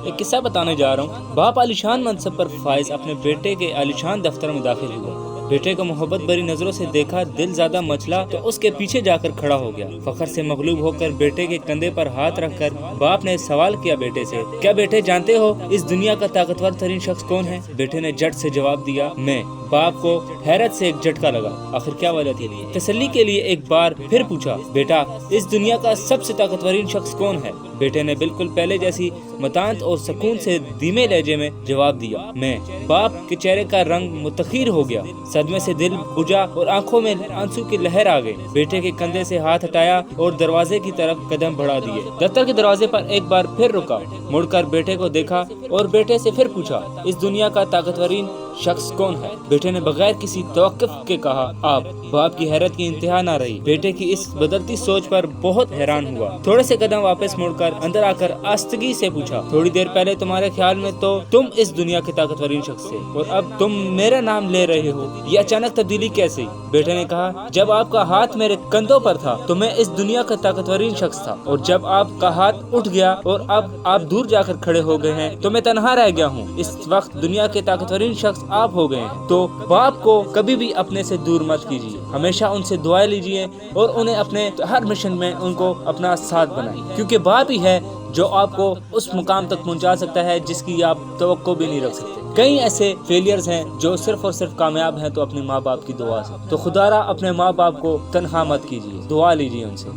ایک قصہ بتانے جا رہا ہوں۔ باپ عالیشان منصب پر فائز اپنے بیٹے کے عالیشان دفتر میں داخل ہوئے۔ بیٹے کو محبت بری نظروں سے دیکھا، دل زیادہ مچلا تو اس کے پیچھے جا کر کھڑا ہو گیا۔ فخر سے مغلوب ہو کر بیٹے کے کندھے پر ہاتھ رکھ کر باپ نے سوال کیا بیٹے سے، کیا بیٹے جانتے ہو اس دنیا کا طاقتور ترین شخص کون ہے؟ بیٹے نے جھٹ سے جواب دیا، میں۔ باپ کو حیرت سے ایک جھٹکا لگا، آخر کیا وجہ تھی؟ تسلی کے لیے ایک بار پھر پوچھا، بیٹا اس دنیا کا سب سے طاقتورین شخص کون ہے؟ بیٹے نے بالکل پہلے جیسی متانت اور سکون سے دھیمے لہجے میں جواب دیا، میں۔ باپ کے چہرے کا رنگ متغیر ہو گیا، صدمے سے دل بجھا اور آنکھوں میں آنسو کی لہر آ گئی۔ بیٹے کے کندھے سے ہاتھ ہٹایا اور دروازے کی طرف قدم بڑھا دیے۔ دفتر کے دروازے پر ایک بار پھر رکا، مڑ کر بیٹے کو دیکھا اور بیٹے سے پھر پوچھا، اس دنیا کا طاقتورین شخص کون ہے؟ بیٹے نے بغیر کسی توقف کے کہا، آپ۔ باپ کی حیرت کی انتہا نہ رہی، بیٹے کی اس بدلتی سوچ پر بہت حیران ہوا۔ تھوڑے سے قدم واپس مڑ کر اندر آ کر آستگی سے پوچھا، تھوڑی دیر پہلے تمہارے خیال میں تو تم اس دنیا کے طاقتورین شخص تھے اور اب تم میرا نام لے رہے ہو، یہ اچانک تبدیلی کیسے؟ بیٹے نے کہا، جب آپ کا ہاتھ میرے کندھوں پر تھا تو میں اس دنیا کا طاقتورین شخص تھا، اور جب آپ کا ہاتھ اٹھ گیا اور اب آپ دور جا کر کھڑے ہو گئے ہیں تو میں تنہا رہ گیا ہوں۔ اس وقت دنیا کے طاقتورین شخص آپ ہو گئے ہیں۔ تو باپ کو کبھی بھی اپنے سے دور مت کیجیے، ہمیشہ ان سے دعائیں لیجیے اور انہیں اپنے ہر مشن میں ان کو اپنا ساتھ بنائیں، کیونکہ باپ ہی ہے جو آپ کو اس مقام تک پہنچا سکتا ہے جس کی آپ توقع بھی نہیں رکھ سکتے۔ کئی ایسے فیلیئرز ہیں جو صرف اور صرف کامیاب ہیں تو اپنے ماں باپ کی دعا سے۔ تو خدا را اپنے ماں باپ کو تنہا مت کیجیے، دعا لیجیے ان سے۔